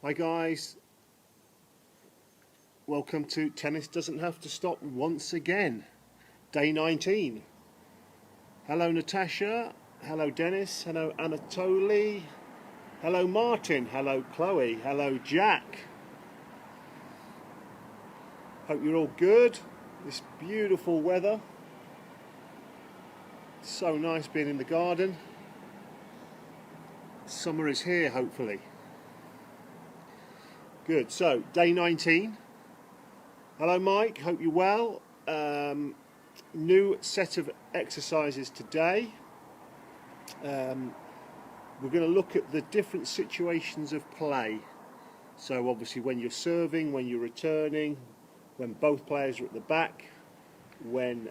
Hi guys, welcome to Tennis Doesn't Have to Stop once again, day 19. Hello Natasha, hello Dennis, hello Anatoly, hello Martin, hello Chloe, hello Jack. Hope you're all good. This beautiful weather. So nice being in the garden. Summer is here hopefully. Good, so day 19. Hello Mike, hope you're well. New set of exercises today. We're going to look at the different situations of play. So obviously when you're serving, when you're returning, when both players are at the back, when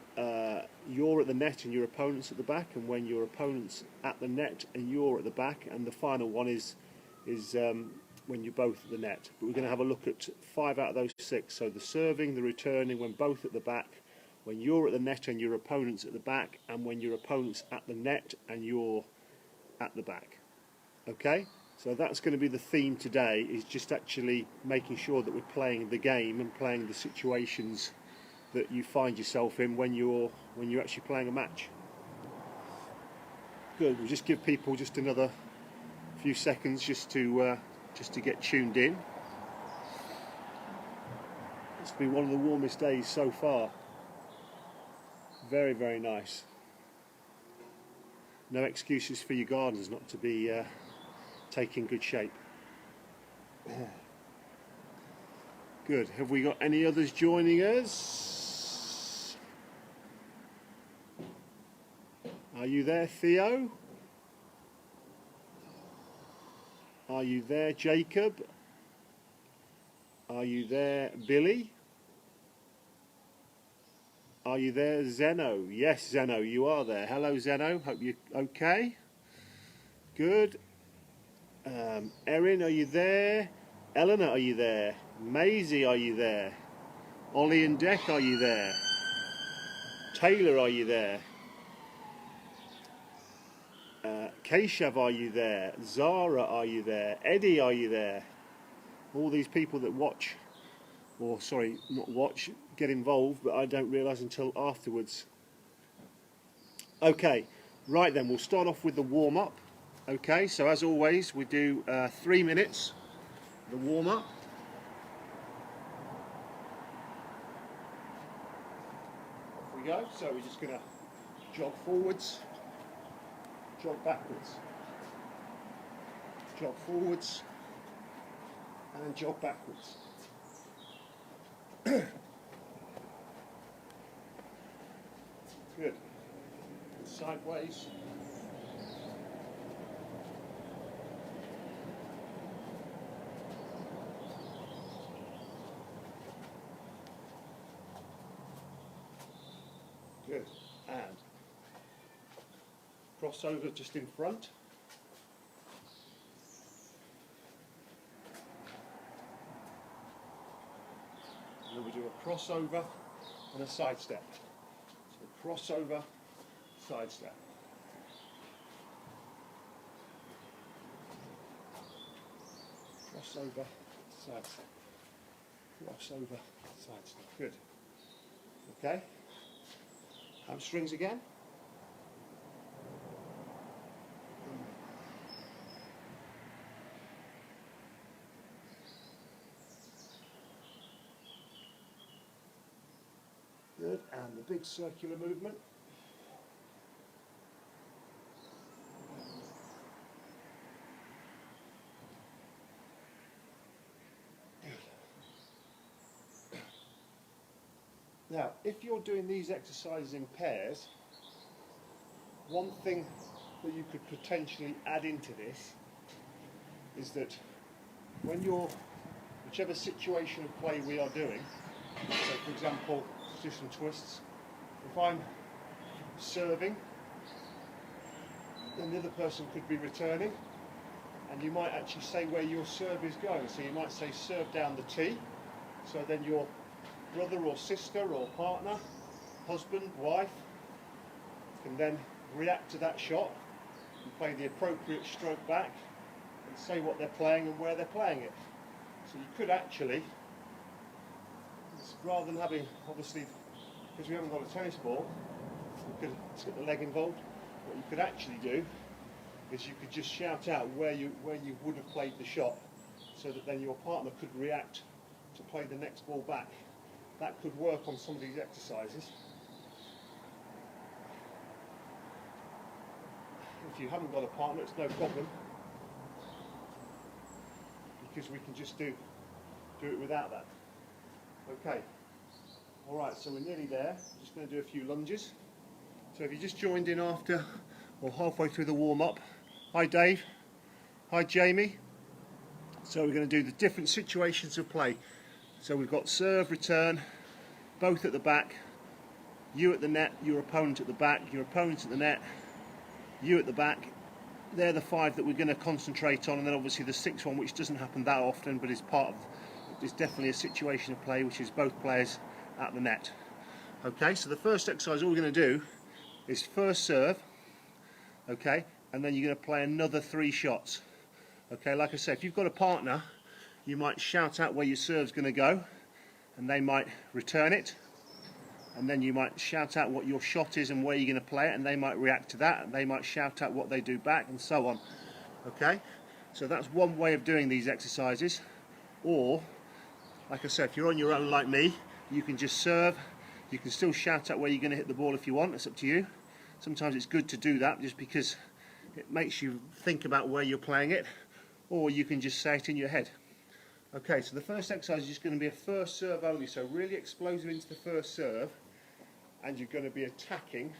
you're at the net and your opponent's at the back, and when your opponent's at the net and you're at the back, and the final one is when you're both at the net. But we're going to have a look at 5 out of those 6. So the serving, the returning, when both at the back, when you're at the net and your opponent's at the back, and when your opponent's at the net and you're at the back. Okay? So that's going to be the theme today, is just actually making sure that we're playing the game and playing the situations that you find yourself in when you're actually playing a match. Good. We'll just give people just another few seconds just to get tuned in. It's been one of the warmest days so far. Very, very nice. No excuses for your gardens not to be taking good shape. Good. Have we got any others joining us? Are you there, Theo? Are you there, Jacob? Are you there, Billy? Are you there, Zeno? Yes, Zeno, you are there. Hello, Zeno. Hope you're okay. Good. Erin, are you there? Eleanor, are you there? Maisie, are you there? Ollie and Deck, are you there? Taylor, are you there? Keshav, are you there? Zara, are you there? Eddie, are you there? All these people that watch, or sorry, not watch, get involved, but I don't realise until afterwards. Okay, right then, we'll start off with the warm-up. Okay, so as always, we do 3 minutes, the warm-up. Off we go, so we're just going to jog forwards, jog backwards, jog forwards, and jog backwards. Good. Sideways. Good. And crossover just in front. And then we do a crossover and a side step. So crossover, side step. Crossover, side step. Crossover, side step. Good. Okay. Hamstrings again. Good, and the big circular movement. Now, if you're doing these exercises in pairs, one thing that you could potentially add into this is that when you're, whichever situation of play we are doing, so for example, let's do some twists. If I'm serving, then the other person could be returning, and you might actually say where your serve is going. So you might say serve down the tee, so then your brother or sister or partner, husband, wife, can then react to that shot and play the appropriate stroke back and say what they're playing and where they're playing it. So you could actually, rather than having, obviously, because we haven't got a tennis ball, you could get the leg involved. What you could actually do is you could just shout out where you would have played the shot, so that then your partner could react to play the next ball back. That could work on some of these exercises. If you haven't got a partner, it's no problem, because we can just do it without that. Okay. Alright, so we're nearly there. I'm just going to do a few lunges. So if you just joined in after or halfway through the warm-up, hi Dave, hi Jamie. So we're going to do the different situations of play. So we've got serve, return, both at the back, you at the net, your opponent at the back, your opponent at the net, you at the back. They're the 5 that we're going to concentrate on, and then obviously the 6th one, which doesn't happen that often, but is definitely a situation of play, which is both players at the net. Okay, so the first exercise, all we're going to do is first serve, okay, and then you're going to play another 3 shots. Okay, like I said, if you've got a partner, you might shout out where your serve's going to go, and they might return it, and then you might shout out what your shot is and where you're going to play it, and they might react to that, and they might shout out what they do back, and so on. Okay, so that's one way of doing these exercises. Or, like I said, if you're on your own like me, you can just serve. You can still shout out where you're going to hit the ball if you want. It's up to you. Sometimes it's good to do that just because it makes you think about where you're playing it, or you can just say it in your head. Okay, so the first exercise is just going to be a first serve only, so really explosive into the first serve, and you're going to be attacking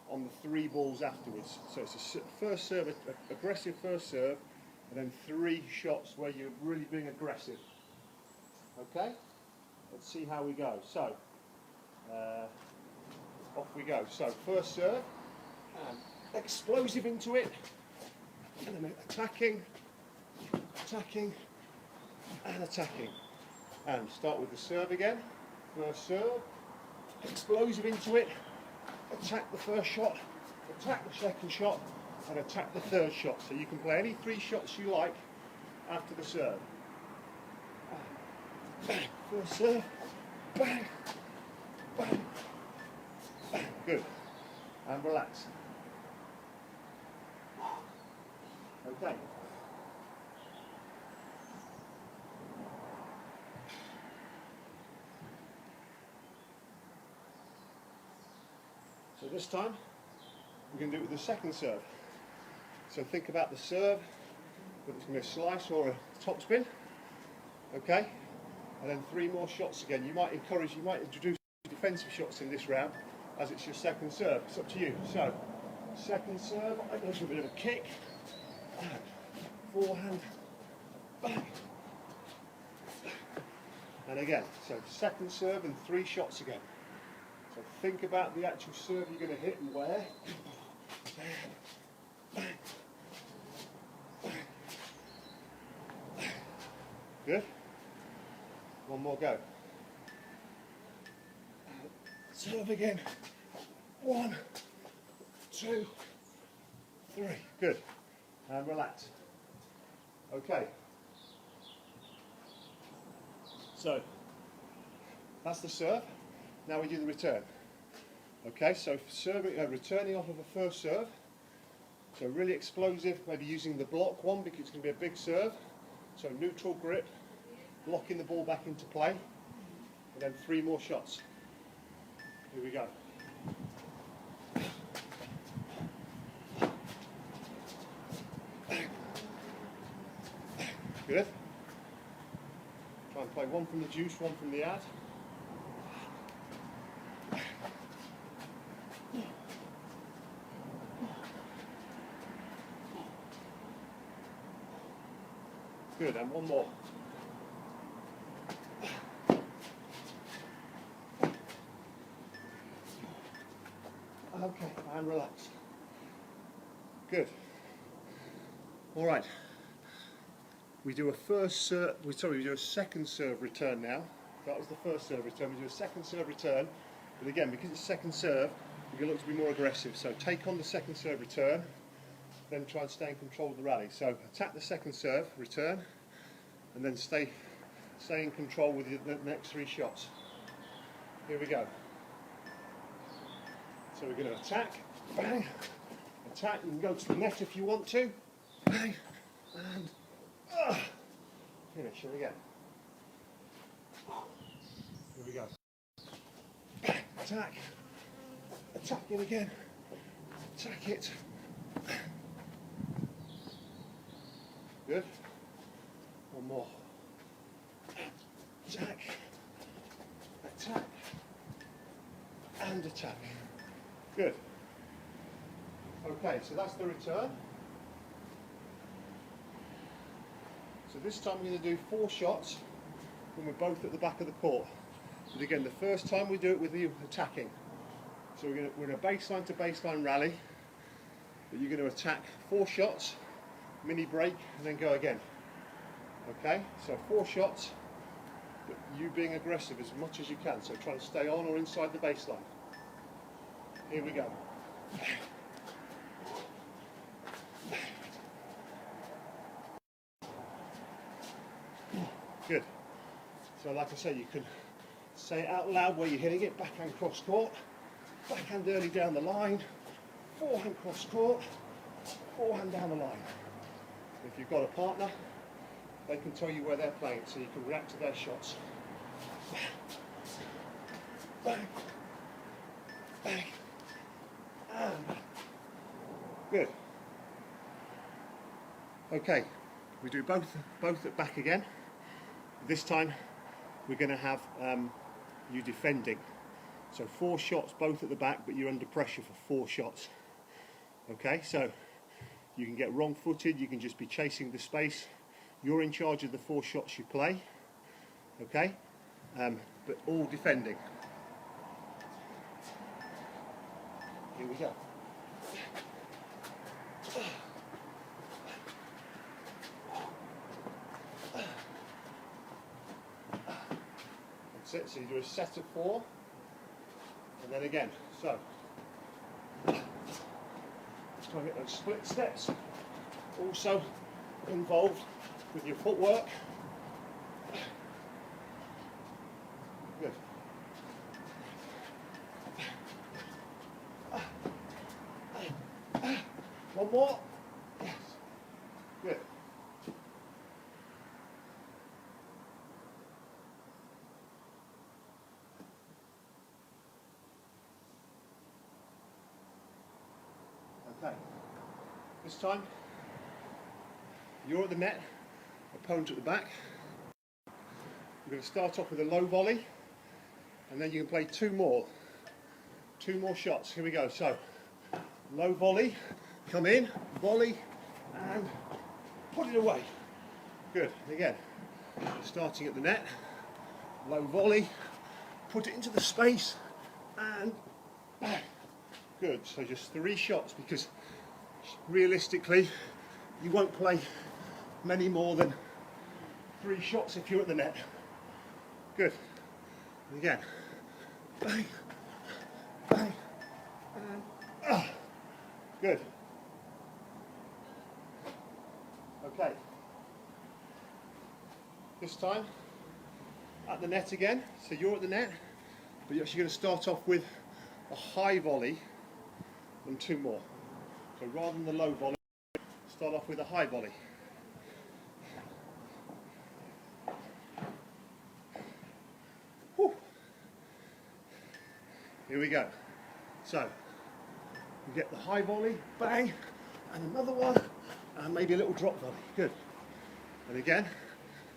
on the 3 balls afterwards. So it's a first serve, aggressive first serve, and then 3 shots where you're really being aggressive. Okay, let's see how we go. So off we go. So first serve, and explosive into it, and then attacking, attacking, and attacking. And start with the serve again. First serve, explosive into it, attack the first shot, attack the second shot, and attack the third shot. So you can play any 3 shots you like after the serve. Bang, first serve, bang, bang, bang. Good. And relax. Okay. So this time, we're going to do it with the second serve. So think about the serve, whether it's going to be a slice or a topspin. Okay? And then 3 more shots again. You might introduce defensive shots in this round, as it's your second serve. It's up to you. So, second serve, I go for a bit of a kick, forehand, bang, and again. So second serve and 3 shots again. So think about the actual serve you're going to hit and where. Good. One more go. Serve again. 1, 2, 3. Good. And relax. Okay. So that's the serve. Now we do the return. Okay, so returning off of a first serve. So really explosive, maybe using the block one because it's going to be a big serve. So neutral grip, blocking the ball back into play, and then 3 more shots. Here we go. Good. Try and play one from the juice, one from the ad. Good, and one more. Okay, and relax. Good. All right. We do a we do a second serve return now. That was the first serve return. We do a second serve return, but again, because it's second serve, we're going to look to be more aggressive. So take on the second serve return, then try and stay in control of the rally. So attack the second serve return, and then stay stay in control with the next 3 shots. Here we go. So we're going to attack, bang, attack. You can go to the net if you want to, bang, and finish. Here we go. Here we go. Bang, attack, attack it again, attack it. Good. One more. Attack, attack, and attack. Good. Okay, so that's the return. So this time we're going to do 4 shots when we're both at the back of the court. But again, the first time we do it with you attacking. So we're in a baseline to baseline rally, but you're going to attack 4 shots, mini break, and then go again. Okay, so 4 shots, but you being aggressive as much as you can. So try and stay on or inside the baseline. Here we go. Good. So like I say, you can say it out loud where you're hitting it. Backhand cross court, backhand early down the line, forehand cross court, forehand down the line. If you've got a partner, they can tell you where they're playing, so you can react to their shots. Bang, bang, and good. Okay, we do both at back again. This time we're going to have you defending. So 4 shots both at the back, but you're under pressure for 4 shots. Okay, so you can get wrong-footed, you can just be chasing the space. You're in charge of the 4 shots you play. Okay, but all defending. Here we go. That's it, so you do a set of 4, and then again. So, try and get those split steps. Also involved with your footwork. Good. One more. Yes. Good. Okay. This time, you're at the net, opponent at the back. We're going to start off with a low volley, and then you can play 2 more shots. Here we go. So, low volley, come in, volley, and put it away. Good. Again, starting at the net, low volley, put it into the space, and bang. Good. So just 3 shots, because realistically, you won't play many more than 3 shots if you're at the net. Good. And again, bang, bang, and good. Okay. This time at the net again. So you're at the net, but you're actually going to start off with a high volley and 2 more. So rather than the low volley, start off with a high volley. Whew. Here we go. So you get the high volley, bang, and another one, and maybe a little drop volley. Good. And again,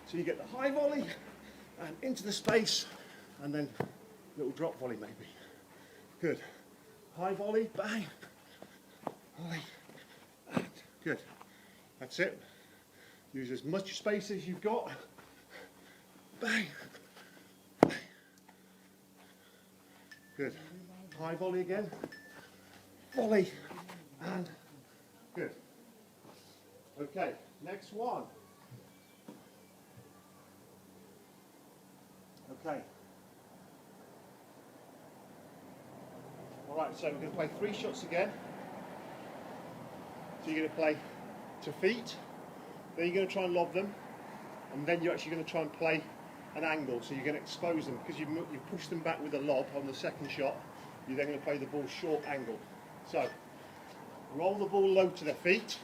so you get the high volley and into the space, and then a little drop volley maybe. Good. High volley, bang, volley, and good. That's it. Use as much space as you've got. Bang, bang. Good. High volley again. Volley, and good. Okay, next one. Okay. All right, so we're going to play 3 shots again. So you're going to play to feet, then you're going to try and lob them, and then you're actually going to try and play an angle, so you're going to expose them because you push them back with a lob on the second shot. You're then going to play the ball short angle. So roll the ball low to their feet,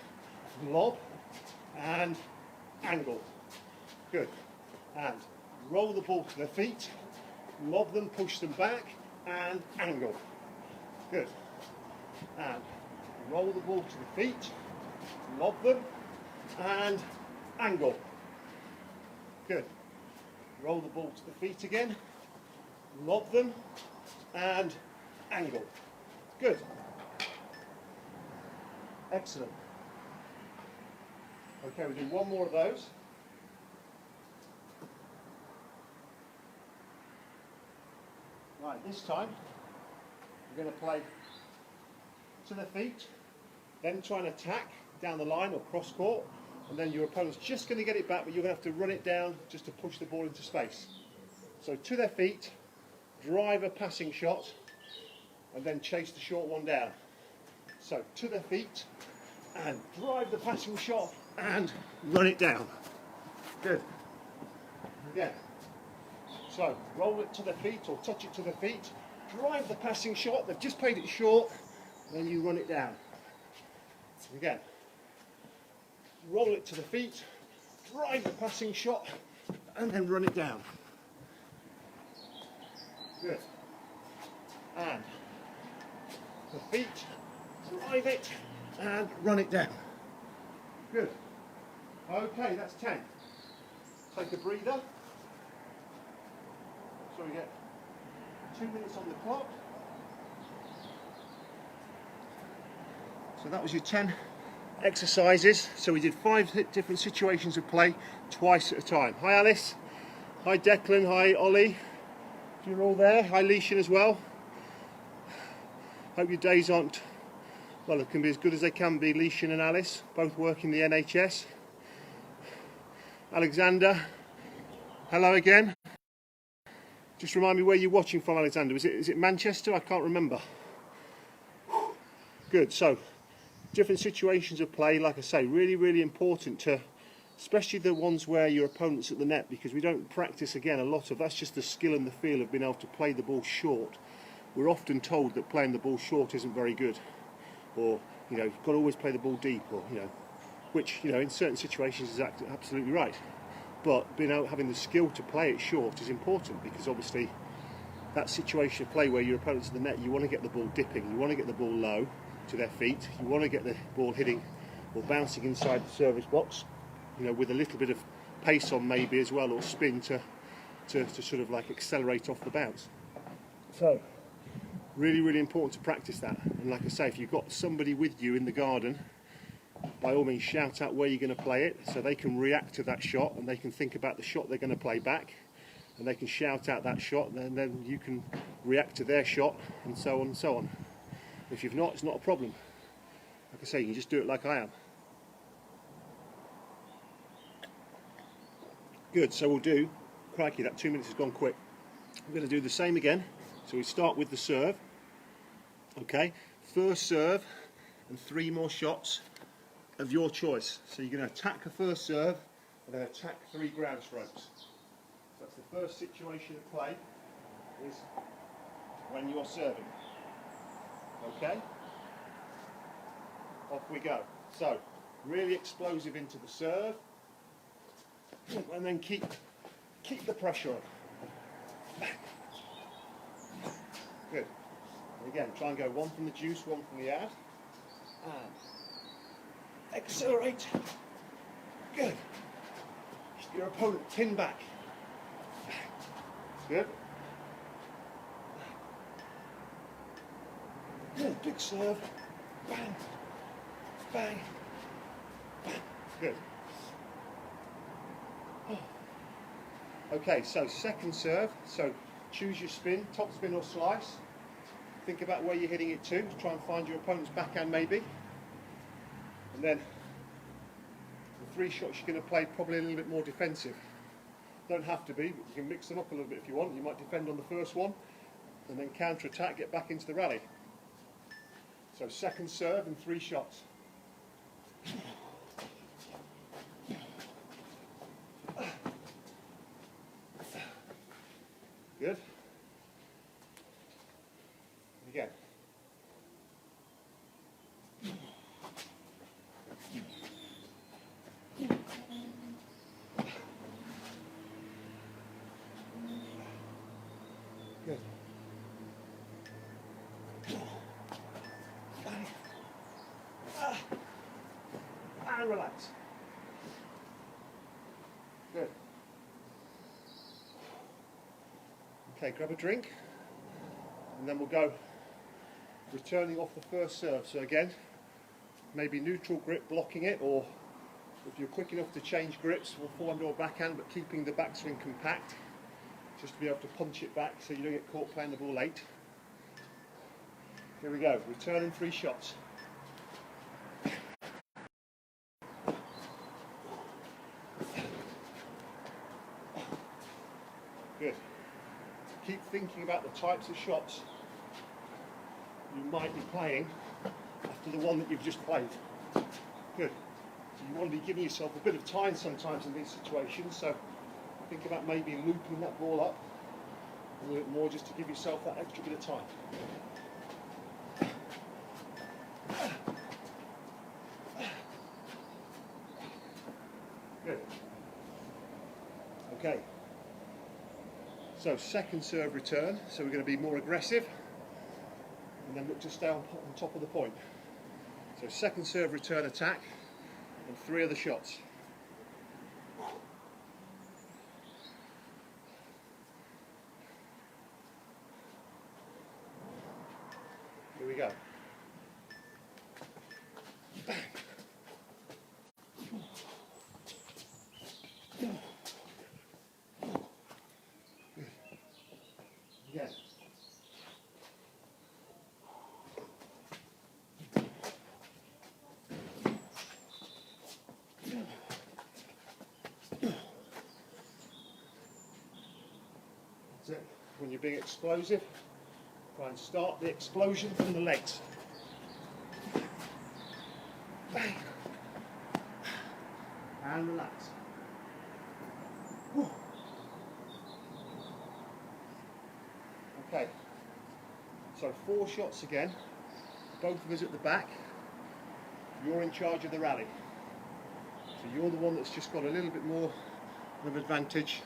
lob, and angle. Good. And roll the ball to their feet, lob them, push them back, and angle. Good. And roll the ball to the feet, lob them, and angle. Good. Roll the ball to the feet again, lob them, and angle. Good. Excellent. Okay, we'll do one more of those. Right, this time we're going to play to the feet, then try and attack down the line or cross court, and then your opponent's just going to get it back, but you're going to have to run it down just to push the ball into space. So to their feet, drive a passing shot, and then chase the short one down. So to their feet, and drive the passing shot, and run it down. Good. Again. So roll it to their feet or touch it to their feet, drive the passing shot, they've just played it short, then you run it down. Again. Roll it to the feet, drive the passing shot, and then run it down. Good. And the feet, drive it, and run it down. Good. Okay, that's 10. Take a breather. So we get 2 minutes on the clock. So that was your 10 exercises. So we did 5 different situations of play, twice at a time. Hi Alice. Hi Declan. Hi Ollie. You're all there. Hi Leishan as well. Hope your days aren't, well, it can be as good as they can be. Leishan and Alice both work in the NHS. Alexander, hello again. Just remind me where you're watching from, Alexander. Is it Manchester? I can't remember. Good. So different situations of play, like I say, really important to, especially the ones where your opponent's at the net, because we don't practice, again, a lot of, that's just the skill and the feel of being able to play the ball short. We're often told that playing the ball short isn't very good, or, you know, you've got to always play the ball deep, or, you know, which, you know, in certain situations is absolutely right. But being able, having the skill to play it short is important, because obviously that situation of play where your opponent's at the net, you want to get the ball dipping, you want to get the ball low to their feet, you want to get the ball hitting or bouncing inside the service box, you know, with a little bit of pace on maybe as well, or spin to sort of like accelerate off the bounce. So really important to practice that. And like I say, if you've got somebody with you in the garden, by all means shout out where you're going to play it, so they can react to that shot and they can think about the shot they're going to play back, and they can shout out that shot, and then you can react to their shot, and so on and so on. If you've not, it's not a problem. Like I say, you can just do it like I am. Good, so we'll do, crikey, that 2 minutes has gone quick. We're going to do the same again. So we start with the serve. Okay, first serve and 3 more shots of your choice. So you're going to attack a first serve and then attack 3 ground strokes. So that's the first situation of play, is when you're serving. Okay? Off we go. So, really explosive into the serve, and then keep the pressure on. Good. And again, try and go 1 from the juice, 1 from the ad. And accelerate. Good. Your opponent pin back. Good. Good. Big serve. Bang. Bang. Bang. Good. Okay, so second serve. So choose your spin, top spin or slice. Think about where you're hitting it to. Try and find your opponent's backhand maybe. And then the 3 shots you're going to play probably a little bit more defensive. Don't have to be, but you can mix them up a little bit if you want. You might defend on the first one and then counter attack, get back into the rally. So second serve and 3 shots. Good. Again. Good. And relax. Good. Okay, grab a drink, and then we'll go returning off the first serve. So again, maybe neutral grip blocking it, or if you're quick enough to change grips, we'll forehand or backhand, but keeping the backswing compact, just to be able to punch it back so you don't get caught playing the ball late. Here we go, returning 3 shots. Good. Keep thinking about the types of shots you might be playing after the one that you've just played. Good. So you want to be giving yourself a bit of time sometimes in these situations, so think about maybe looping that ball up a little bit more just to give yourself that extra bit of time. Good. Okay. So second serve return, so we're going to be more aggressive and then look to stay on top of the point. So second serve return attack and 3 other shots. Here we go. Yes. That's it. When you're being explosive, try and start the explosion from the legs. Bang. And relax. Whew. Okay, so 4 shots again, both of us at the back. You're in charge of the rally. So you're the one that's just got a little bit more of advantage.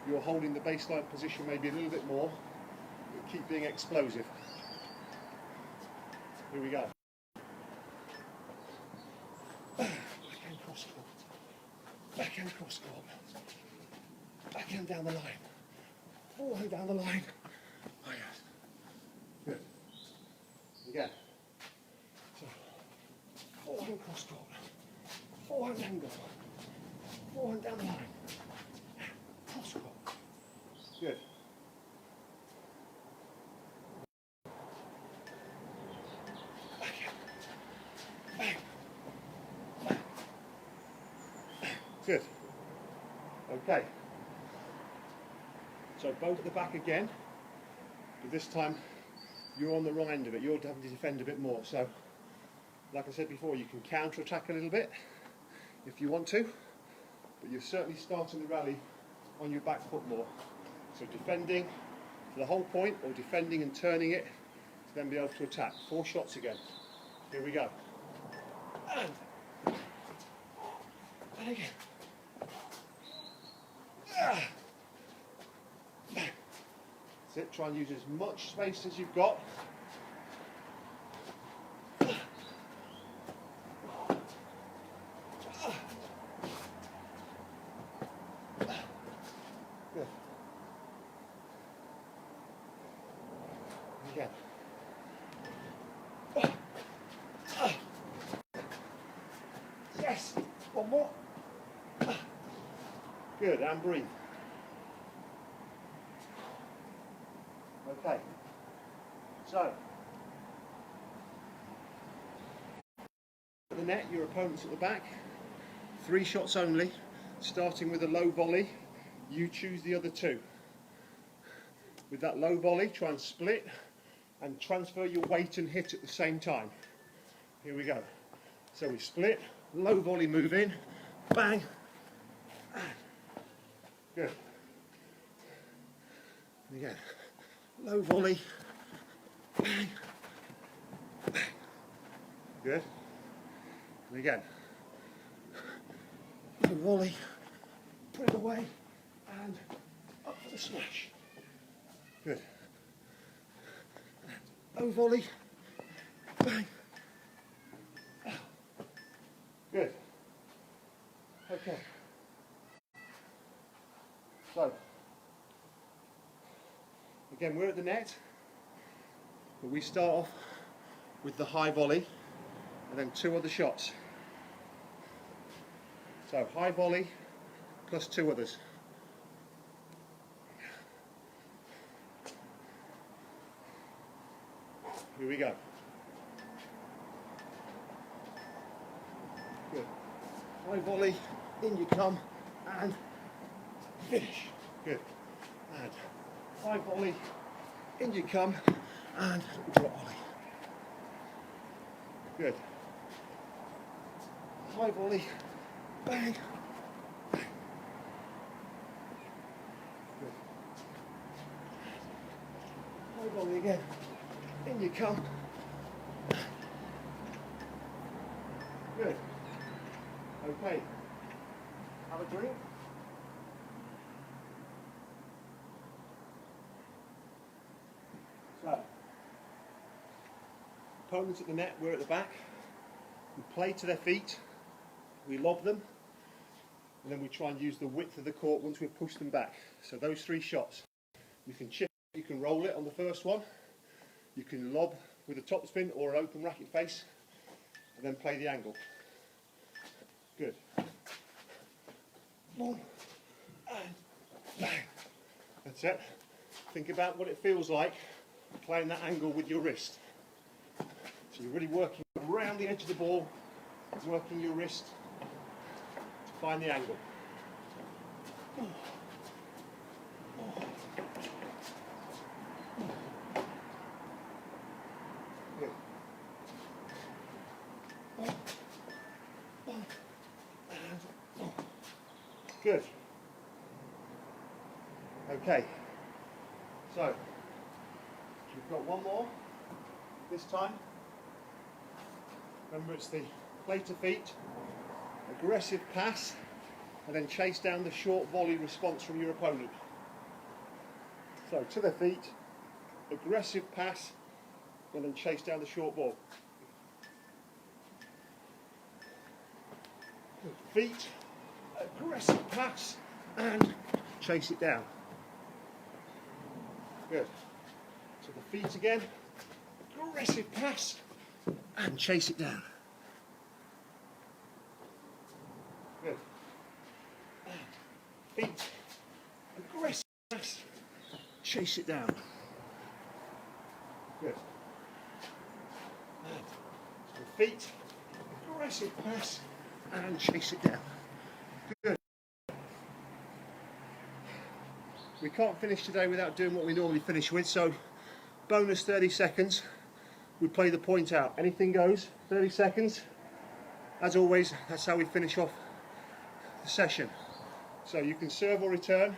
You're holding the baseline position maybe a little bit more, but keep being explosive. Here we go. Backhand cross court. Backhand cross court. Backhand down the line. Forehand down the line. Oh yes. Good. Again. So, forehand cross court. Forehand angle. Forehand down the line. Cross court. Good. Backhand. Bang. Bang. Good. Okay. So both at the back again, but this time you're on the wrong end of it. You're having to defend a bit more. So, like I said before, you can counter-attack a little bit if you want to, but you're certainly starting the rally on your back foot more. So defending for the whole point, or defending and turning it to then be able to attack. 4 shots again. Here we go. And again. That's it, try and use as much space as you've got. Good. Again. Yes, one more. Good, and breathe. Okay, so at the net, your opponent's at the back. 3 shots only, starting with a low volley. You choose the other 2. With that low volley, try and split and transfer your weight and hit at the same time. Here we go. So we split, low volley, move in, bang. Good. Again, low volley, bang, bang. Good. And again, low volley, put it away, and up for the smash. Good. Low volley, bang. Good. Okay. So, again, we're at the net, but we start off with the high volley and then 2 other shots. So, high volley plus 2 others. Here we go. Good. High volley, in you come, and finish. Good. And high volley, in you come, and drop volley. Good. High volley, bang, bang. Good. High volley again, in you come. Good. Okay. Have a drink. So, opponents at the net, we're at the back. We play to their feet, we lob them, and then we try and use the width of the court once we've pushed them back. So those 3 shots. You can chip, you can roll it on the first one, you can lob with a topspin or an open racket face, and then play the angle. Good. Boom, and bang. That's it. Think about what it feels like playing that angle with your wrist. So you're really working around the edge of the ball, working your wrist to find the angle. Good. Good. Okay. So we've got one more this time. Remember, it's the play to feet, aggressive pass, and then chase down the short volley response from your opponent. So to their feet, aggressive pass, and then chase down the short ball. Feet, aggressive pass, and chase it down. Good. So the feet again, aggressive pass, and chase it down. Good. Feet, aggressive pass, chase it down. Good. And the feet, aggressive pass, and chase it down. Good. We can't finish today without doing what we normally finish with, so bonus 30 seconds. We play the point out. Anything goes, 30 seconds. As always, that's how we finish off the session. So you can serve or return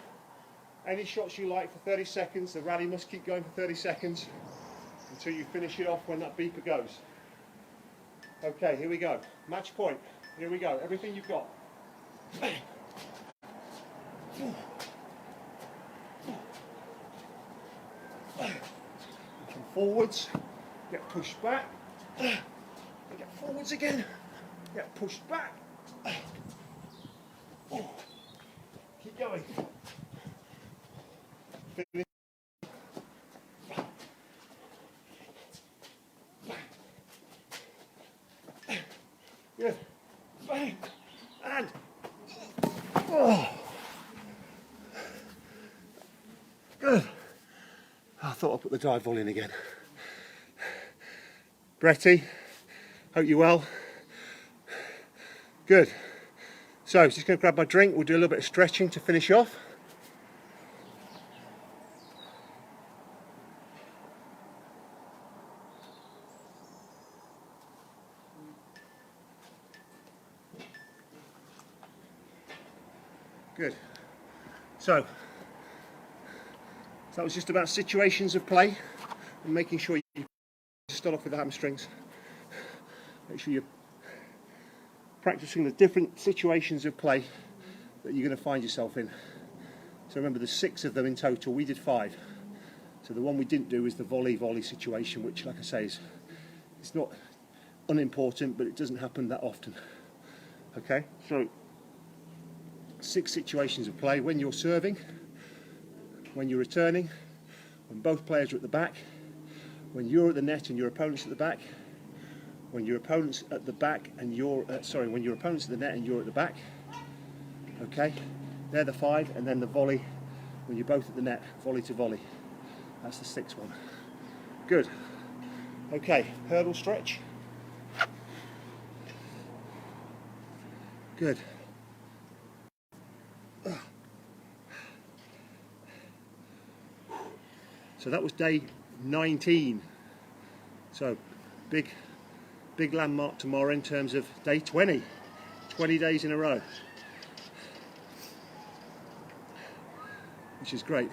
any shots you like for 30 seconds. The rally must keep going for 30 seconds until you finish it off when that beeper goes. Okay, here we go. Match point. Here we go. Everything you've got. Come forwards. Get pushed back. Get forwards again. Get pushed back. Keep going. Finish. Good. Bang. And. Oh. Good. I thought I'd put the dive volley in again. Bretty, hope you're well. Good. So, just going to grab my drink. We'll do a little bit of stretching to finish off. Good. So, So that was just about situations of play and making sure you start off with the hamstrings. Make sure you're practicing the different situations of play that you're going to find yourself in. So remember, there's 6 of them in total. We did 5. So the one we didn't do is the volley situation, which, like I say, it's not unimportant, but it doesn't happen that often. Okay, so 6 situations of play: when you're serving, when you're returning, when both players are at the back, when you're at the net and your opponent's at the back, when your opponent's at the back and you're when your opponent's at the net and you're at the back. Okay, they're the 5, and then the volley when you're both at the net, volley to volley. That's the 6th one. Good. Okay, hurdle stretch. Good. So that was day 19. So big landmark tomorrow in terms of day 20. 20 days in a row, which is great.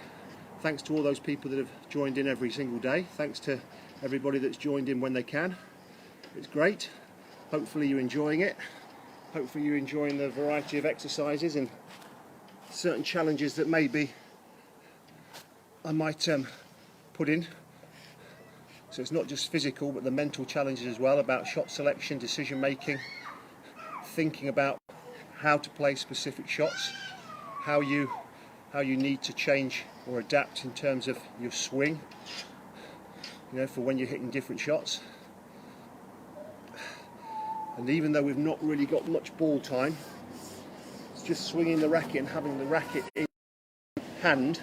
Thanks to all those people that have joined in every single day. Thanks to everybody that's joined in when they can. It's great. Hopefully you're enjoying it. Hopefully you're enjoying the variety of exercises and certain challenges that maybe I might put in. So it's not just physical, but the mental challenges as well, about shot selection, decision making, thinking about how to play specific shots, how you need to change or adapt in terms of your swing, for when you're hitting different shots. And even though we've not really got much ball time, it's just swinging the racket and having the racket in hand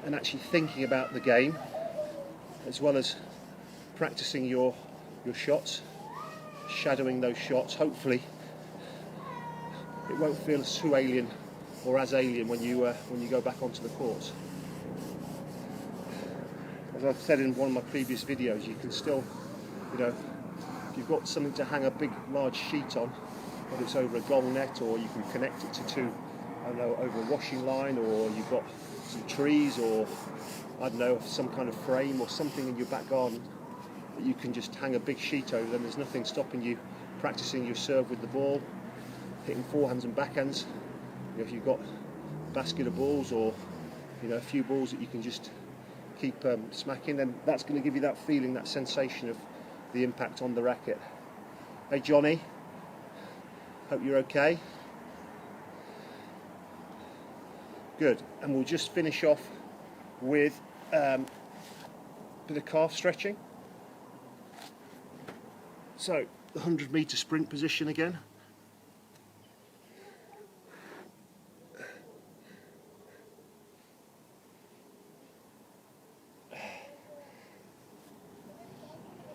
and actually thinking about the game, as well as practicing your shots, shadowing those shots. Hopefully it won't feel too alien or as alien when you go back onto the courts. As I've said in one of my previous videos, you can still, if you've got something to hang a big large sheet on, whether it's over a goal net or you can connect it to I don't know, over a washing line, or you've got some trees, or I don't know, some kind of frame or something in your back garden that you can just hang a big sheet over, then there's nothing stopping you practicing your serve with the ball, hitting forehands and backhands. If you've got a basket of balls, or a few balls that you can just keep smacking, then that's going to give you that feeling, that sensation of the impact on the racket. Hey Johnny, hope you're okay. Good, and we'll just finish off with a bit of calf stretching. So the 100-meter sprint position again.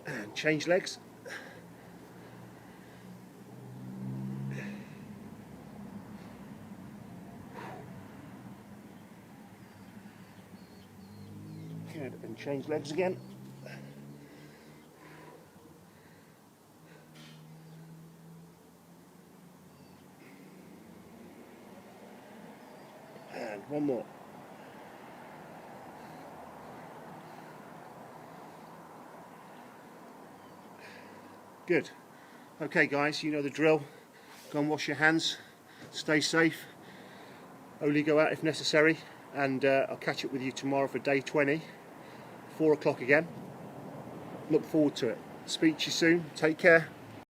And change legs. Good, and change legs again. And one more. Good. Okay guys, you know the drill. Go and wash your hands, stay safe, only go out if necessary, and I'll catch up with you tomorrow for day 20, 4 o'clock again. Look forward to it. Speak to you soon. Take care.